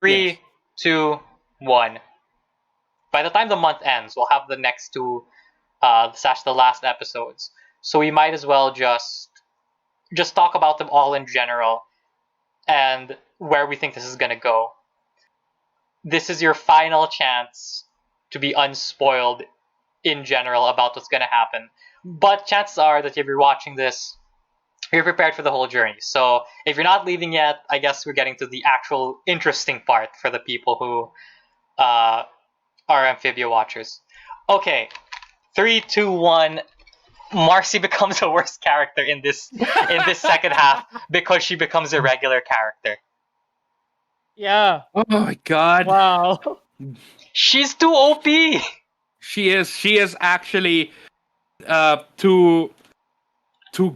Yes. Three, two, one. By the time the month ends, we'll have the next two, slash the last episodes. So we might as well just talk about them all in general and where we think this is gonna go. This is your final chance to be unspoiled in general about what's gonna happen. But chances are that if you're watching this, you're prepared for the whole journey. So if you're not leaving yet, I guess we're getting to the actual interesting part for the people who are Amphibia watchers. Okay, three, two, one. Marcy becomes a worse character in this second half because she becomes a regular character. Yeah. Oh my god. Wow. She's too OP. She is. She is actually too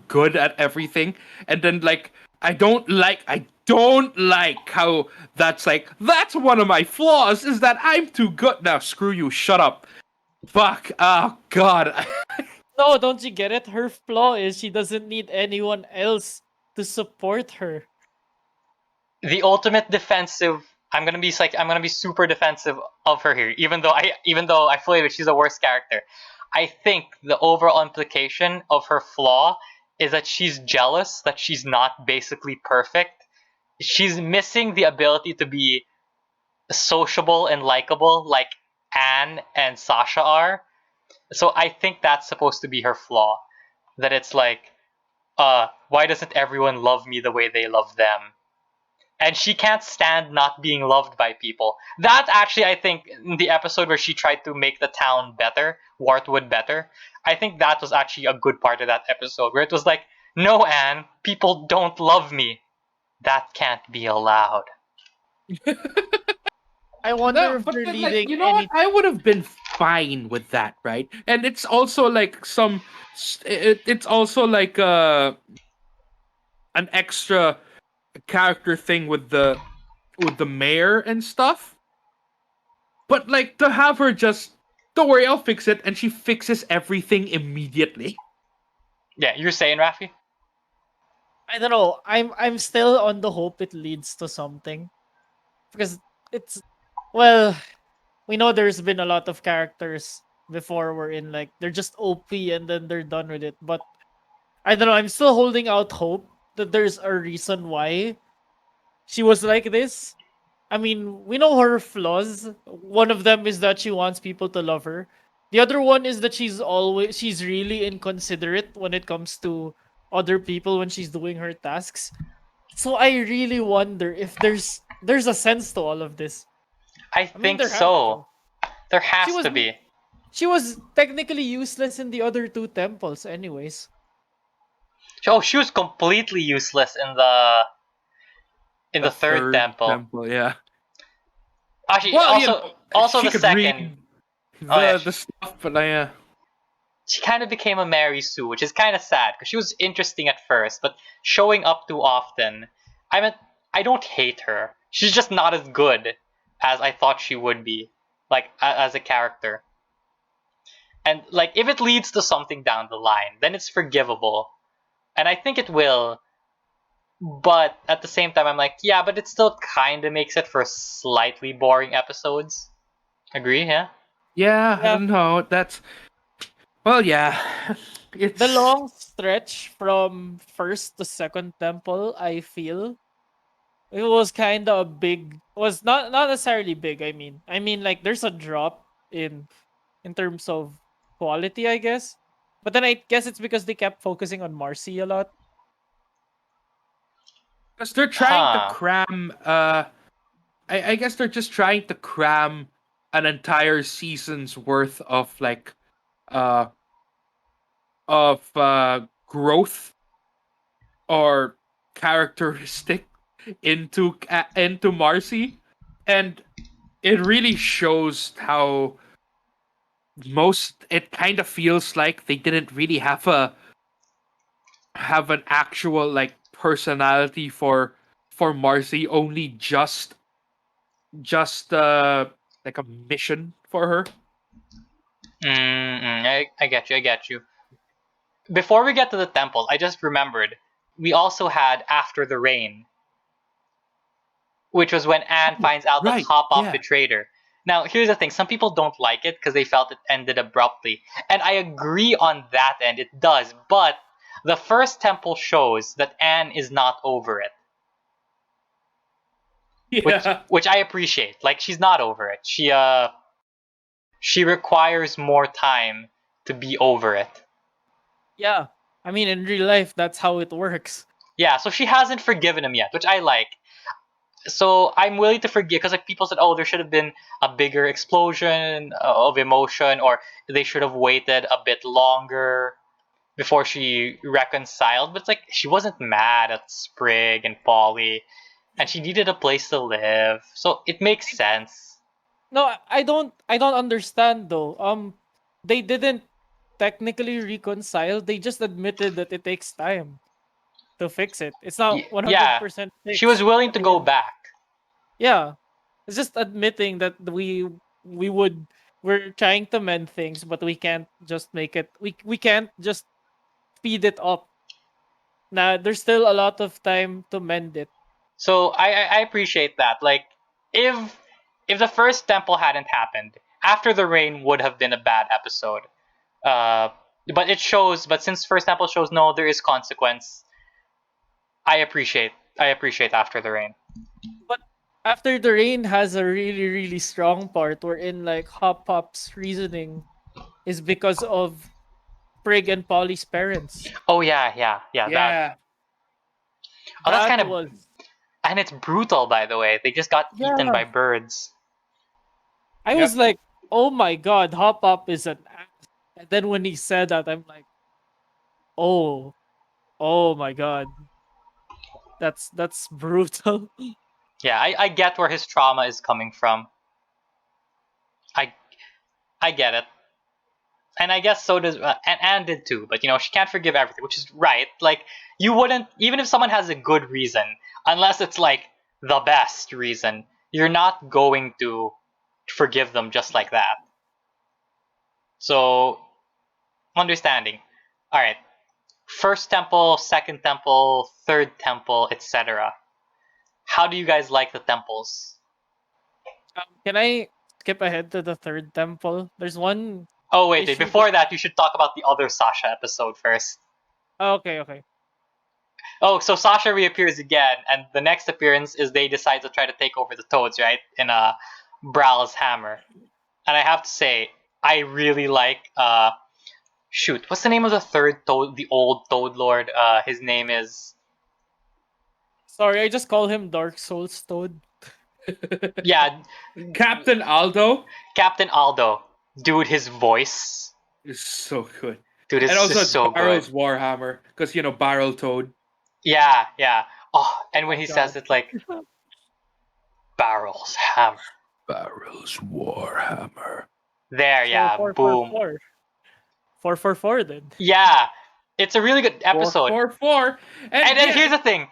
good at everything. And then like I don't like how that's one of my flaws is that I'm too good. Now screw you. Shut up. Fuck. Oh god. No, don't you get it? Her flaw is she doesn't need anyone else to support her. The ultimate defensive. I'm gonna be super defensive of her here, even though I fully admit she's a worse character. I think the overall implication of her flaw is that she's jealous that she's not basically perfect. She's missing the ability to be sociable and likable like Anne and Sasha are. So I think that's supposed to be her flaw. That it's like, why doesn't everyone love me the way they love them? And she can't stand not being loved by people. That actually, I think, in the episode where she tried to make the town better, Wartwood better, I think that was actually a good part of that episode, where it was like, no, Anne, people don't love me. That can't be allowed. I wonder No, if but they're then, like, leading you know what? any. I would have been fine with that, right? And it's also like it's also like an extra character thing with the mayor and stuff. But like to have her just don't worry, I'll fix it, and she fixes everything immediately. Yeah, you're saying, Rafi? I don't know. I'm still on the hope it leads to something because it's well, we know there's been a lot of characters before we're in like they're just OP and then they're done with it. But I don't know. I'm still holding out hope that there's a reason why she was like this. I mean, we know her flaws. One of them is that she wants people to love her. The other one is that she's really inconsiderate when it comes to other people when she's doing her tasks. So I really wonder if there's a sense to all of this. I I mean, think there has to. so. There She has was to be. she was technically useless in the other two temples, anyways. Oh, she was completely useless in the The third third temple. temple, yeah. Actually, Well, also she the could read second. Oh yeah, the stuff, but yeah. she kind of became a Mary Sue, which is kind of sad because she was interesting at first, but showing up too often. I mean, I don't hate her. She's just not as good as I thought she would be, like as a character. And like, if it leads to something down the line, then it's forgivable, and I think it will. But at the same time, I'm like, yeah, but it still kind of makes it for slightly boring episodes. Agree? Yeah. Yeah, I Yeah, don't know. That's well, yeah. the It's long stretch from first to second temple, I feel it was kind of big. Was not necessarily big. I mean, like there's a drop in terms of quality, I guess. But then I guess it's because they kept focusing on Marcy a lot. because they're trying to Huh. cram. I guess they're just trying to cram an entire season's worth uh of growth or characteristic into Marcy, and it really shows how most it kind of feels like they didn't really have an actual like personality for Marcy, only just like a mission for her. I get you. I get you. Before we get to the temples, I just remembered we also had After the Rain. which was when Anne finds out that Right. Hop-Up Yeah. betrayed her. Now, here's the thing. Some people don't like it because they felt it ended abruptly. And I agree on that end, it does. But the first temple shows that Anne is not over it, Yeah. which I appreciate. Like, she's not over it. She requires more time to be over it. Yeah. I mean, in real life, that's how it works. Yeah, so she hasn't forgiven him yet, which I like. So I'm willing to forgive because like people said, oh, there should have been a bigger explosion of emotion, or they should have waited a bit longer before she reconciled. But it's like she wasn't mad at Sprig and Polly, and she needed a place to live, so it makes sense. No, I don't understand though. They didn't technically reconcile. They just admitted that it takes time to fix it. It's not Yeah, 100% she was fixed. willing But to go back. yeah, it's just admitting that we would we're trying to mend things, but we can't just make it. We can't just speed it up. Nah, there's still a lot of time to mend it. So I appreciate that. Like if if the first temple hadn't happened, After the Rain would have been a bad episode. Uh, but it shows. But since first temple shows no, there is consequence. I appreciate After the Rain. But After the Rain has a really really strong part wherein like Hop Pop's reasoning is because of Prig and Polly's parents. Oh yeah. That Yeah. oh that's That kind of was and it's brutal by the way. They just got eaten yeah. by birds. I was Yep. like, oh my god, Hop Pop is an ass. And then when he said that, I'm like, oh, oh my god, that's brutal. Yeah, I get where his trauma is coming from. I I get it. And I guess so does and Anne did too. But she can't forgive everything, which is right. Like you wouldn't even if someone has a good reason, unless it's like the best reason, you're not going to forgive them just like that. So understanding. All right. First temple, second temple, third temple, etc. How do you guys like the temples? Can I skip ahead to the third temple? There's one Oh wait. issue that. Before that, you should talk about the other Sasha episode first. Oh, okay, okay. Oh, so Sasha reappears again, and the next appearance is they decide to try to take over the Toads, right? In Brow's hammer. And I have to say, I really like shoot, what's the name of the third Toad, the old Toad Lord? His name is Sorry, I just call him Dark Souls Toad. yeah, Captain Aldo Captain Aldo. Dude, his voice, is so good. dude, And is also just it's so good. Barrel's Warhammer, because Barrel Toad. Yeah. Oh, and Oh when my he says god. it like Barrel's hammer. Barrel's Warhammer. There, So yeah, boom. 444. 444 then. Yeah, it's a really good Four, episode. four, four. And And then yeah, here's the thing.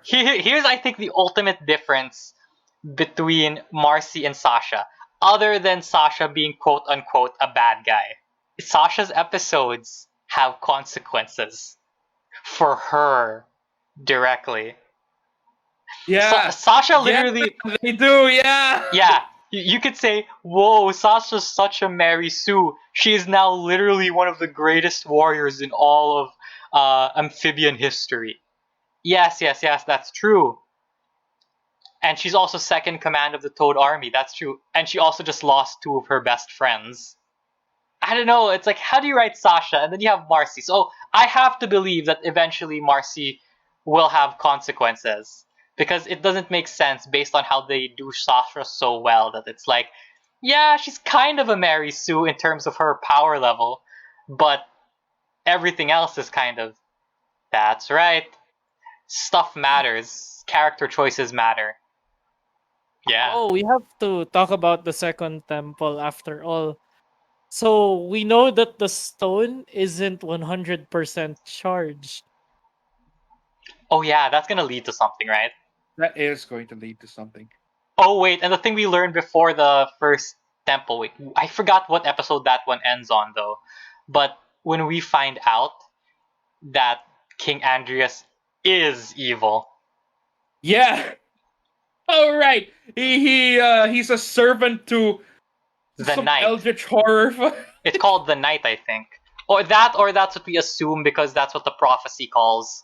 Here's I think the ultimate difference between Marcy and Sasha, other than Sasha being quote unquote a bad guy. Sasha's episodes have consequences for her directly. yeah, Sasha yeah, literally, they do, yeah. yeah, you could say, whoa, Sasha's such a Mary Sue. She is now literally one of the greatest warriors in all of amphibian history. Yes, that's true. And she's also second command of the Toad Army. That's true. And she also just lost two of her best friends. I don't know. It's like, how do you write Sasha? And then you have Marcy. So I have to believe that eventually Marcy will have consequences. Because it doesn't make sense based on how they do Sasha so well that it's like, yeah, she's kind of a Mary Sue in terms of her power level. But everything else is kind of, that's right. Stuff matters. Character choices matter. Yeah. Oh, we have to talk about the second temple after all. So we know that the stone isn't 100% charged. Oh yeah, that's gonna lead to something, right? That is going to lead to something. Oh wait, and the thing we learned before the first temple, wait, I forgot what episode that one ends on though. But when we find out that King Andreas is evil, Yeah, Oh right, he's a servant to The some Knight. eldritch horror. It's called the Knight, I think. Or that's what we assume because that's what the prophecy calls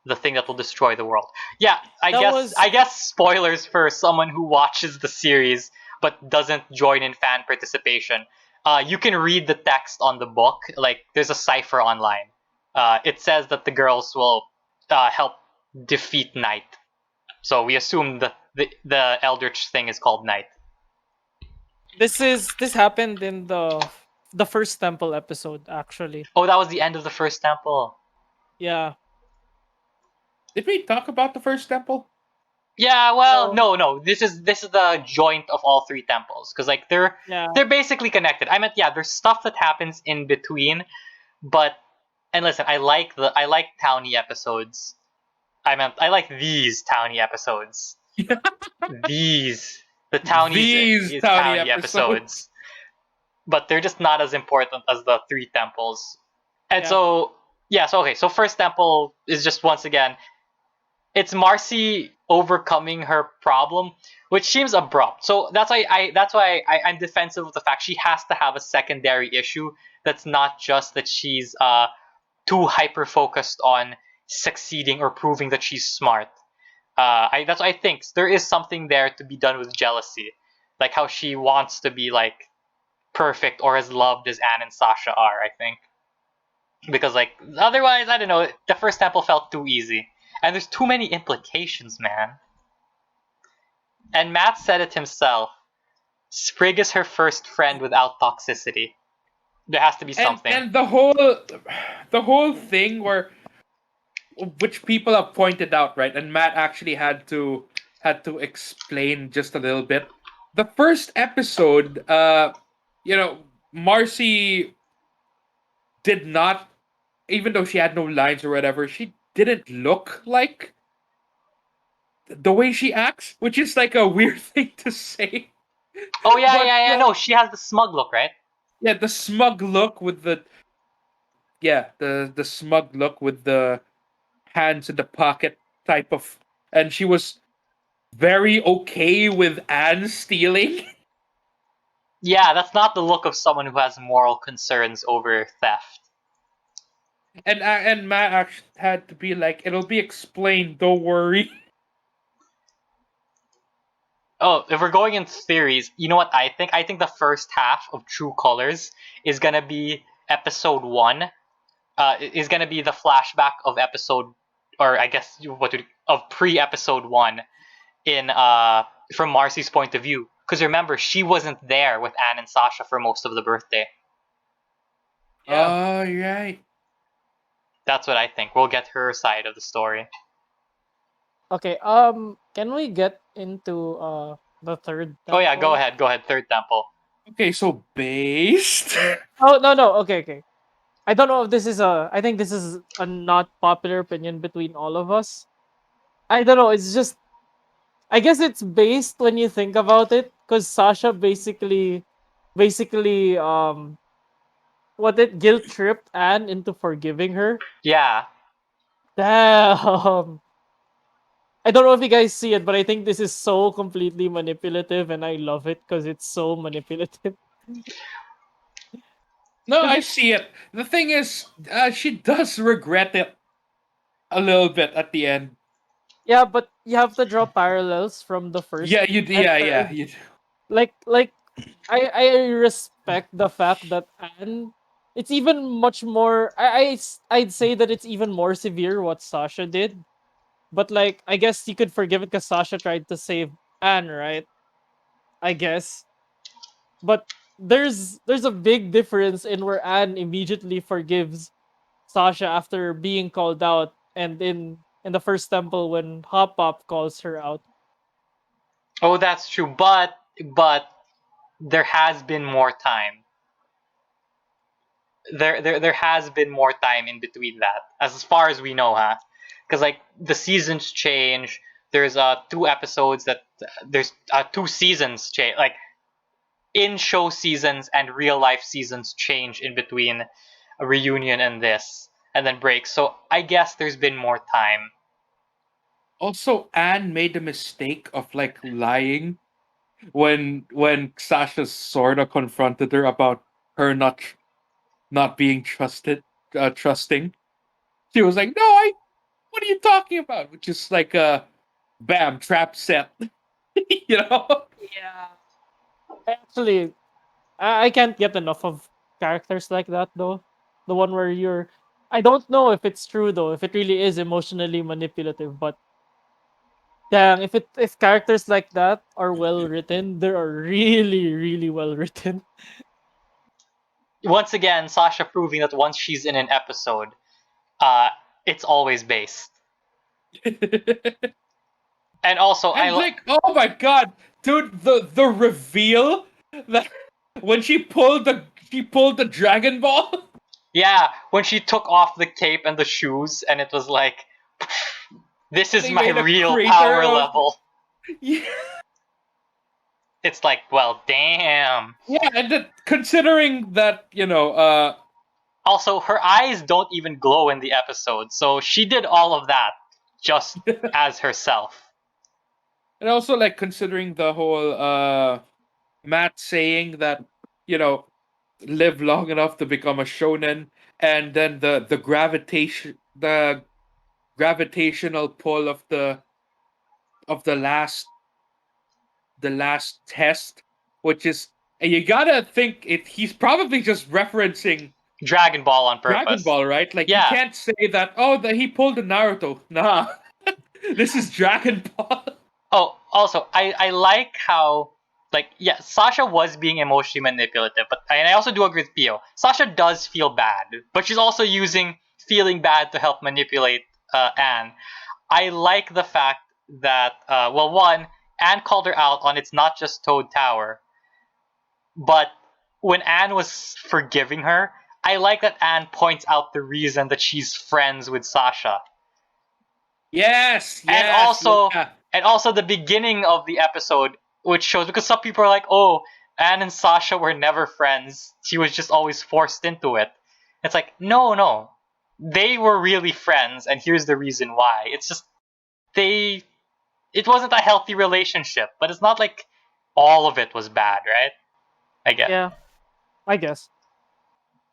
the thing that will destroy the world. Yeah, That was I guess spoilers for someone who watches the series but doesn't join in fan participation. You can read the text on the book. Like there's a cipher online. It says that the girls will help defeat Knight. So we assume that the Eldritch thing is called Knight. this happened in the first temple episode actually. Oh, that was the end of the first temple. Yeah. Did we talk about the first temple? Yeah, well, No. no. This is the joint of all three temples because like Yeah. they're basically connected. I meant yeah, there's stuff that happens in between, but and listen, I like towny episodes. I meant I like these towny episodes. These the townies These these towny towny episodes. episodes, but they're just not as important as the three temples. And Yeah. so yeah, so okay, so first temple is just once again it's Marcy overcoming her problem, which seems abrupt. So I'm defensive of the fact she has to have a secondary issue that's not just that she's too hyper focused on succeeding or proving that she's smart. That's what I think there is something there to be done with jealousy, like how she wants to be like perfect or as loved as Anne and Sasha are. I think because like otherwise I don't know, the first temple felt too easy and there's too many implications, man. And Matt said it himself, Sprig is her first friend without toxicity. There has to be and something. and the whole thing where which people have pointed out, right, and Matt actually had to explain just a little bit. The first episode, you know, Marcy did not, even though she had no lines or whatever, she didn't look like the way she acts, which is like a weird thing to say. Oh yeah, But yeah, yeah. No, she has the smug look, right? yeah, the smug look with the the smug look with the hands in the pocket type of, and she was very okay with Anne stealing. Yeah, that's not the look of someone who has moral concerns over theft. And Matt actually had to be like, it'll be explained, don't worry. Oh, if we're going into theories, you know what I think? I think the first half of True Colors is gonna be episode one. Is gonna be the flashback of episode, or I guess of pre-episode one in from Marcy's point of view. Because remember, she wasn't there with Anne and Sasha for most of the birthday. Yeah. Oh, right. That's what I think. We'll get her side of the story. Okay. Can we get into the third Oh yeah, go temple? ahead. Go ahead. Third temple. Okay, so based. Oh no no. Okay okay. I don't know if this is a. I think this is a not popular opinion between all of us. I don't know. It's just. I guess it's based when you think about it, because Sasha basically what it guilt tripped Anne into forgiving her. Yeah. Damn. I don't know if you guys see it, but I think this is so completely manipulative, and I love it because it's so manipulative. No, 'Cause I see it. The thing is, she does regret it a little bit at the end. yeah, but you have to draw parallels from the first Yeah, you. and Yeah. third. Like I respect the fact that Anne. It's even much more. I'd say that it's even more severe what Sasha did. But like, I guess you could forgive it because Sasha tried to save Anne, right? I guess. But there's a big difference in where Anne immediately forgives Sasha after being called out, and in the first temple when Hop Pop calls her out. Oh, that's true. But there has been more time. There has been more time in between that, as far as we know, huh? Because like the seasons change. There's two episodes that there's two seasons change. Like in show seasons and real life seasons change in between a reunion and this, and then breaks. So I guess there's been more time. Also, Anne made the mistake of like lying when Sasha sort of confronted her about her not being trusting. She was like, "No, I. What are you talking about?" Which is like a bam trap set, you know. Yeah. Actually, I can't get enough of characters like that though. The one where you're I don't know if it's true though, if it really is emotionally manipulative, but dang, if characters like that are well written, they are really, really well written. Once again, Sasha proving that once she's in an episode, uh, it's always based. And also, And like, oh my god, dude, the reveal that when she pulled the Dragon Ball. yeah, when she took off the cape and the shoes, and it was like, this is They my made a real crater power and I was level. yeah, It's like, well, damn. yeah, and considering that, Also, her eyes don't even glow in the episode, so she did all of that just as herself. and also like considering the whole Matt saying that, you know, live long enough to become a shonen, and then the gravitational pull of the last test, which is, and you gotta think he's probably just referencing Dragon Ball on Dragon purpose. Ball, right? Like you Yeah. can't say that, oh, that he pulled the Naruto. Nah. This is Dragon Ball. Oh, also, I like how, like, yeah, Sasha was being emotionally manipulative, but and I also do agree with Pio. Sasha does feel bad, but she's also using feeling bad to help manipulate Anne. I like the fact that, well, one, Anne called her out on it's not just Toad Tower, but when Anne was forgiving her, I like that Anne points out the reason that she's friends with Sasha. Yes, and yes, also yeah. and also the beginning of the episode, which shows, because some people are like, oh, Anne and Sasha were never friends, she was just always forced into it. It's like, no, they were really friends, and here's the reason why. It's just, they it wasn't a healthy relationship, but it's not like all of it was bad, right? I guess. Yeah, I guess.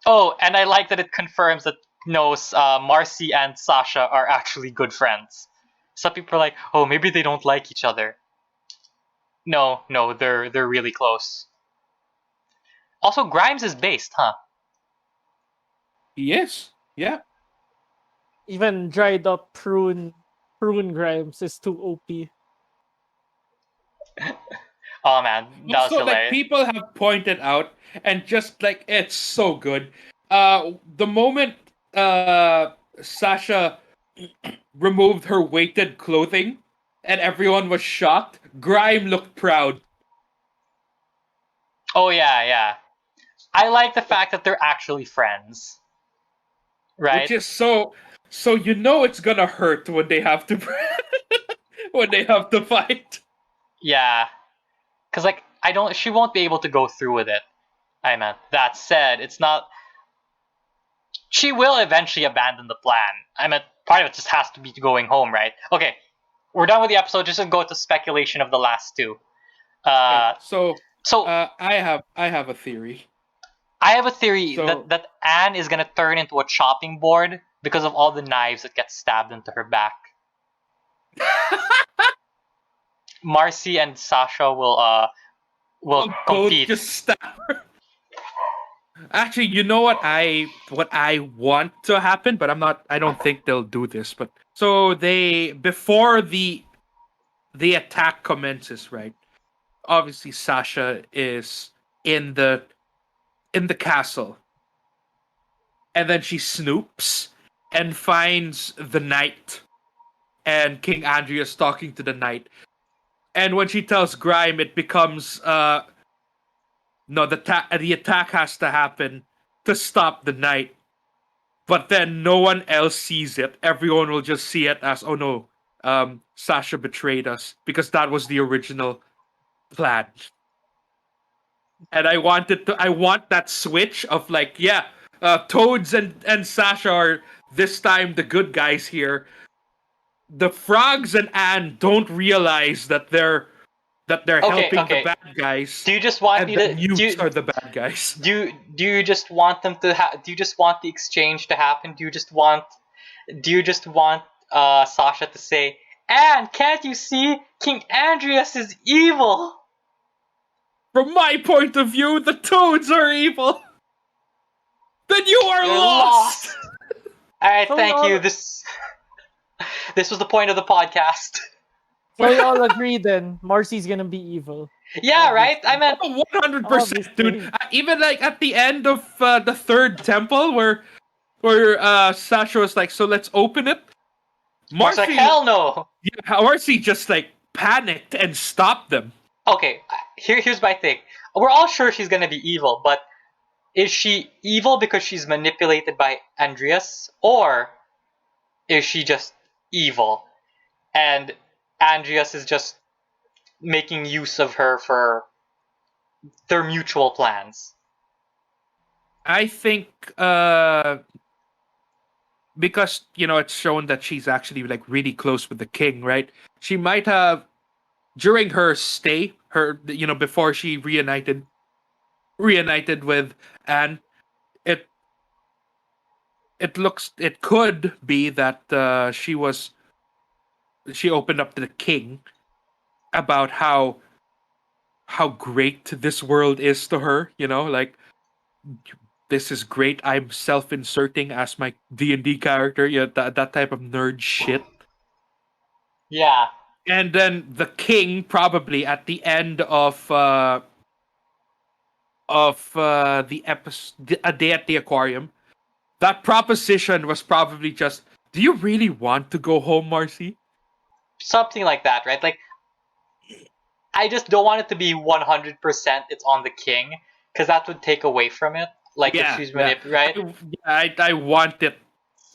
Oh, and I like that it confirms that no, Marcy and Sasha are actually good friends. Some people are like, oh, maybe they don't like each other. No, they're really close. Also, Grimes is based, huh? He is. Yeah. Even dried up prune Grimes is too OP. Oh man, that was Also, like hilarious. people have pointed out, and just like it's so good. The moment Sasha removed her weighted clothing, and everyone was shocked, Grime looked proud. Oh yeah. I like the fact that they're actually friends, Which right? is so it's gonna hurt when they have to when they have to fight. Yeah, because like I don't, she won't be able to go through with it. I meant that said, it's not. She will eventually abandon the plan. I meant part of it just has to be going home, right? Okay, we're done with the episode. Just to go to speculation of the last two. Okay, Uh, so so I have a theory. I have a theory So that Anne is gonna turn into a chopping board because of all the knives that get stabbed into her back. Marcy and Sasha will both compete. just stab. Actually, you know what I want to happen, but I don't think they'll do this. But so they before the attack commences, right? Obviously, Sasha is in the castle, and then she snoops and finds the knight and King Andreas talking to the knight. And when she tells Grime, it becomes no, the attack has to happen to stop the knight. But then no one else sees it. Everyone will just see it as, oh no, Sasha betrayed us, because that was the original plan. And I want that switch of like, yeah, Toads and Sasha are this time the good guys here. the frogs and Anne don't realize that they're Okay, helping the okay. bad guys, Do you just want and me the to newts are the bad guys. do you just want them to do you just want the exchange to happen? Do you just want Sasha to say, "And can't you see King Andreas is evil?" From my point of view, the toads are evil. Then you are You're lost. lost. All right, So we thank you. all This was the point of the podcast. so we all agree then Marcy's gonna be evil. Yeah, right. I Obviously. meant 100%, dude. Obviously. Even like at the end of the third temple, where Sasha was like, "So let's open it." Mark's like, Marcy, hell no. yeah, Marcy just like panicked and stopped them. Okay, here's my thing. We're all sure she's gonna be evil, but is she evil because she's manipulated by Andreas, or is she just evil and Andreas is just making use of her for their mutual plans? I think because it's shown that she's actually like really close with the king, right? She might have during her stay, her before she reunited with Anne. It it could be that she opened up to the king about how great this world is to her. Like, this is great. I'm self-inserting as my D&D character. Yeah, that type of nerd shit. Yeah. And then the king probably at the end of the episode, A Day at the Aquarium, that proposition was probably just, do you really want to go home, Marcy? Something like that, right? Like, I just don't want it to be 100% it's on the king, because that would take away from it. Like, if Yeah, she's yeah. right? I want it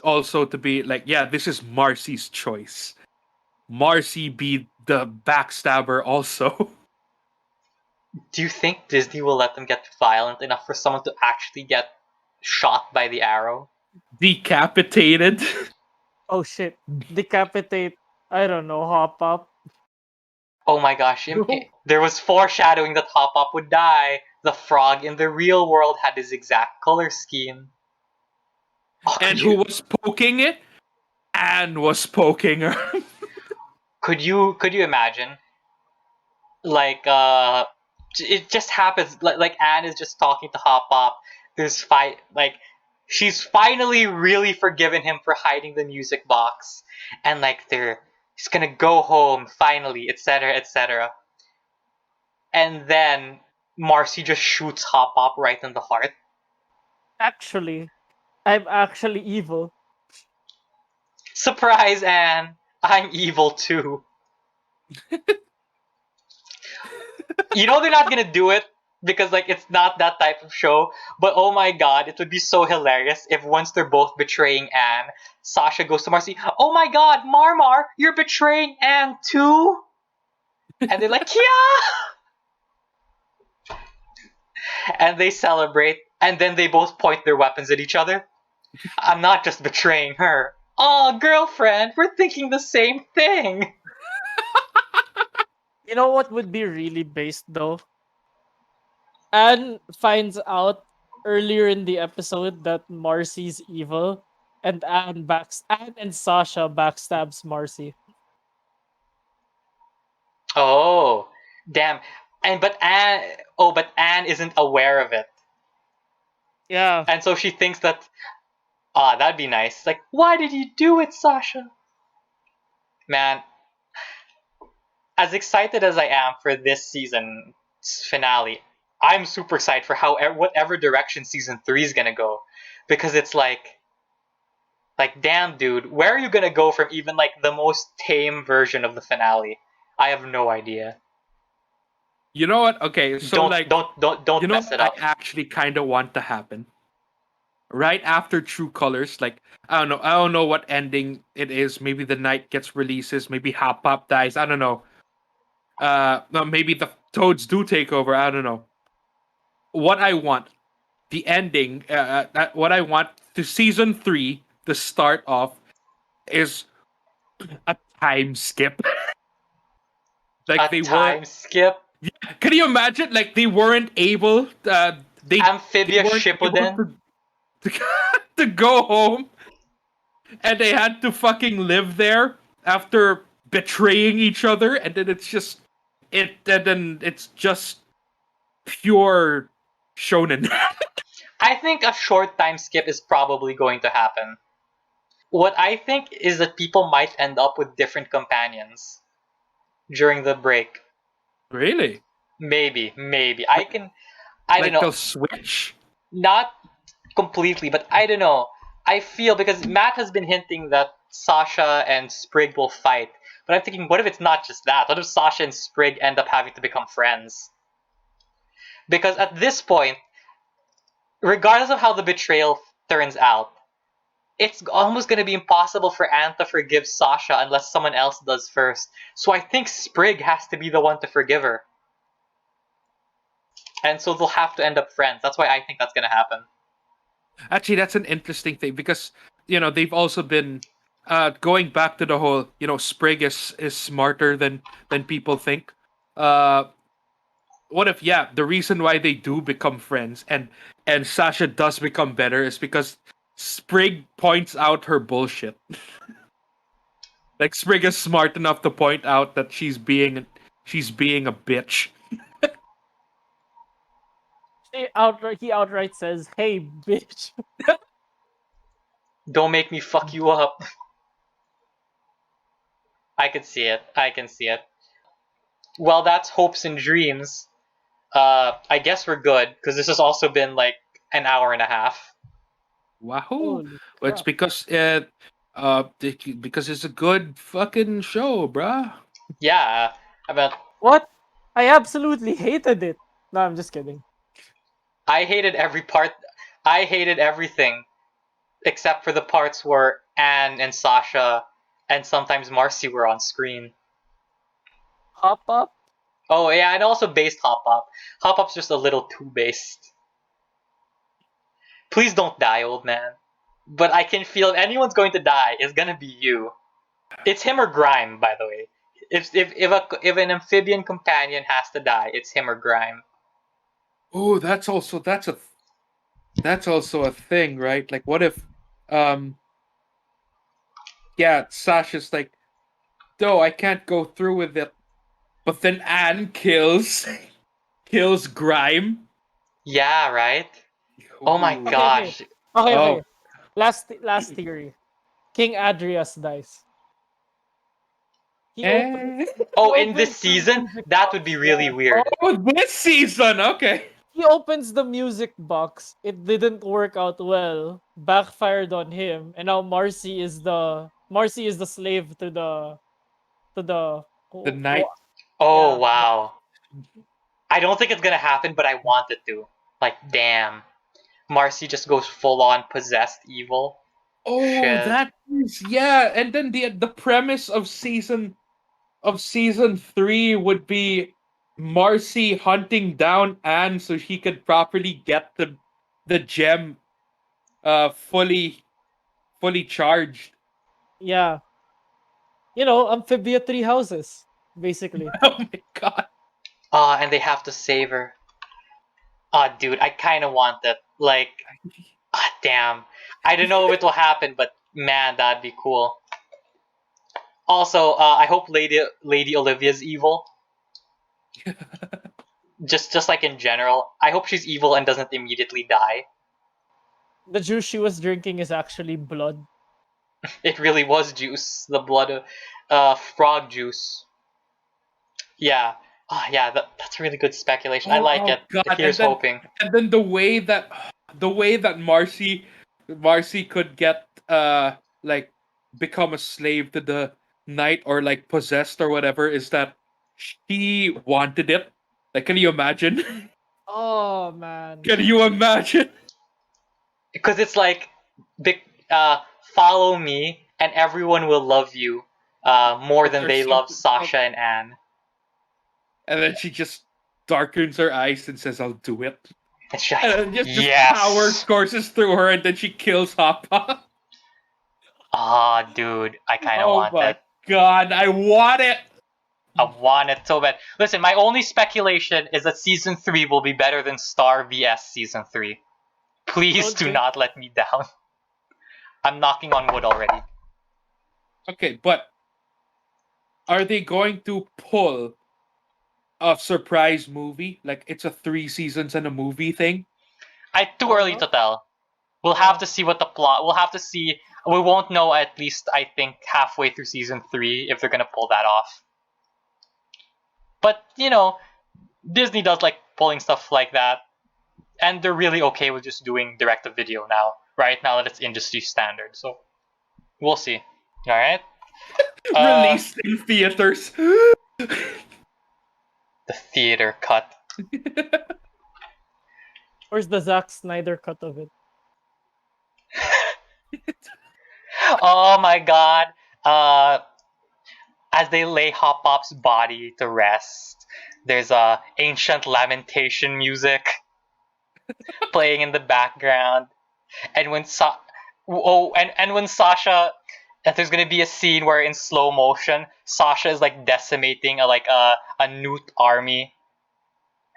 also to be like, yeah, this is Marcy's choice. Marcy be the backstabber also. Do you think Disney will let them get violent enough for someone to actually get shot by the arrow? Decapitated. Oh shit. Decapitate, I don't know, hop up. Oh my gosh, Bro. there was foreshadowing that Hop Up would die. The frog in the real world had his exact color scheme. Oh, And who was poking it? Anne was poking her. could you imagine? Like it just happens like Anne is just talking to Hop Up. There's fight like she's finally really forgiven him for hiding the music box, and like he's gonna go home finally, etc., etc. And then Marcy just shoots Hop Up right in the heart. Actually, I'm actually evil. Surprise, Anne! I'm evil too. You know they're not gonna do it because like it's not that type of show. But oh my god, it would be so hilarious if once they're both betraying Anne, Sasha goes to Marcy. Oh my god, Marmar, you're betraying Anne too. And they're like, yeah, and they celebrate, and then they both point their weapons at each other. I'm not just betraying her. Oh, girlfriend, we're thinking the same thing. You know what would be really based though? Anne finds out earlier in the episode that Marcy's evil, and Anne and Sasha backstabs Marcy. Oh, damn. But Anne isn't aware of it. Yeah. And so she thinks that, that'd be nice. Like, why did you do it, Sasha? Man, as excited as I am for this season's finale, I'm super excited for whatever direction season 3 is gonna go. Because it's like, damn, dude, where are you gonna go from even like the most tame version of the finale? I have no idea. You know what? Okay, so Don't like, don't don't don't you know mess what it I up. actually kind of want to happen? Right after True Colors, like, I don't know what ending it is. Maybe the night gets releases, maybe Hop Pop dies, I don't know. No, maybe the Toads do take over, I don't know. What I want, the ending, what I want to season 3 to start off is a time skip. A Like they were. time skip. Can you imagine? Like they weren't able. They Amphibia weren't able Shippuden. to to go home, and they had to fucking live there after betraying each other, and then it's just it. And then it's just pure shonen. I think a short time skip is probably going to happen. What I think is that people might end up with different companions during the break. Really? Maybe. I don't Like know. they'll switch? Not completely, but I don't know. I feel because Matt has been hinting that Sasha and Sprig will fight. But I'm thinking, what if it's not just that? What if Sasha and Sprig end up having to become friends? Because at this point, regardless of how the betrayal turns out, it's almost going to be impossible for Anne to forgive Sasha unless someone else does first. So I think Sprig has to be the one to forgive her. And so they'll have to end up friends. That's why I think that's going to happen. Actually, that's an interesting thing because they've also been going back to the whole Sprig is smarter than people think. Uh, what if the reason why they do become friends and Sasha does become better is because Sprig points out her bullshit. Like Sprig is smart enough to point out that she's being a bitch. He outright says, "Hey, bitch." Don't make me fuck you up. I can see it. I can see it. Well, that's hopes and dreams. I guess we're good because this has also been like an hour and a half. Wahoo! Holy Well, it's crap! because it's a good fucking show, bruh. Yeah, about What? I absolutely hated it. No, I'm just kidding. I hated every part. I hated everything except for the parts where Anne and Sasha and sometimes Marcy were on screen. Hop up. Oh yeah, and also based Hop Up. Hop Up's just a little too based. Please don't die, old man. But I can feel if anyone's going to die, it's gonna be you. It's him or Grime, by the way. If an amphibian companion has to die, it's him or Grime. Oh, that's also a thing, right? Like, what if, um, Sasha's like, no, I can't go through with it, but then Anne kills Grime. Yeah, right. Oh my Ooh. Okay. gosh. Okay. Oh, Last theory. King Adrias dies. He opens. eh. He Oh, in this opens the season, music that would be box. Yeah. really weird. Oh, this season, okay. He opens the music box. It didn't work out well. Backfired on him, and now Marcy is the slave to the The night. Oh yeah. wow. I don't think it's gonna happen, but I want it to. Like, damn. Marcy just goes full on possessed evil. Oh, Shit. that is and then the premise of season 3 would be Marcy hunting down Anne so she could properly get the gem fully charged. Yeah. Amphibia tree houses, basically. Oh my god. And they have to save her. Dude, I kind of want that. Like, damn. I don't know if it will happen, but man, that'd be cool. Also, I hope Lady Olivia's evil. Just like in general, I hope she's evil and doesn't immediately die. The juice she was drinking is actually blood. It really was juice, the blood of frog juice. Yeah. Yeah, that's really good speculation. I like Oh it. god. Here's hoping. And then the way that Marcy could get like become a slave to the knight or like possessed or whatever is that she wanted it. Like, can you imagine? Oh man. Can you imagine? Because it's like, follow me and everyone will love you more than Or they love something. Sasha and Anne. And then she just darkens her eyes and says, "I'll do it." And she's And like, then just power yes! courses through her, and then she kills Hoppa. Ah, dude, I kind of Oh want my it. god, I want it. I want it so bad. Listen, my only speculation is that season 3 will be better than Star vs season 3. Please Don't do think- not let me down. I'm knocking on wood already. Okay, but are they going to pull a surprise movie? Like it's a 3 seasons and a movie thing? Too early to tell. We'll have to see what the plot. We'll have to see. We won't know at least I think halfway through season 3 if they're gonna pull that off. But Disney does like pulling stuff like that, and they're really okay with just doing direct to video now. Right now that it's industry standard, so we'll see. All right. Released in theaters. The theater cut. Where's the Zack Snyder cut of it? Oh my god. As they lay Hop Pop's body to rest, there's ancient lamentation music playing in the background. And when when Sasha, that there's gonna be a scene where in slow motion Sasha is like decimating a Newt army,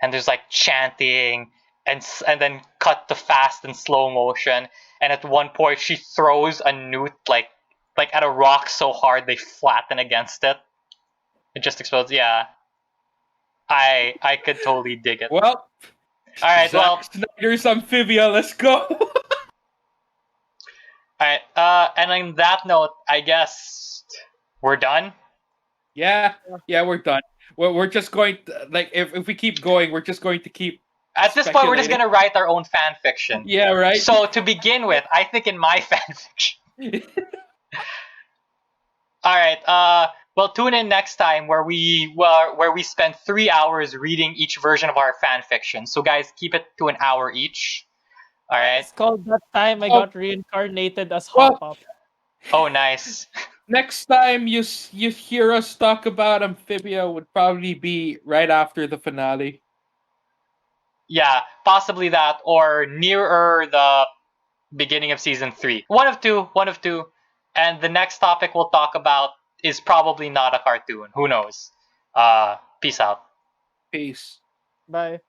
and there's like chanting, and then cut to fast and slow motion, and at one point she throws a Newt like at a rock so hard they flatten against it. It just explodes. Yeah, I could totally dig it. Well, All right, Zack well, Snyder's Amphibia, let's go. all right. And on that note, I guess we're done. Yeah, we're done. We're just going to, like if we keep going, we're just going to keep. At this point, we're just gonna write our own fan fiction. Yeah, right. So to begin with, I think in my fan fiction. All right. Well, tune in next time where we spend 3 hours reading each version of our fan fiction. So guys, keep it to an hour each. All right. It's called That Time I Oh. Got Reincarnated as Well- Hop Up. Oh, nice. Next time you hear us talk about Amphibia would probably be right after the finale. Yeah, possibly that, or nearer the beginning of season 3. One of two. And the next topic we'll talk about is probably not a cartoon. Who knows? Peace out. Peace. Bye.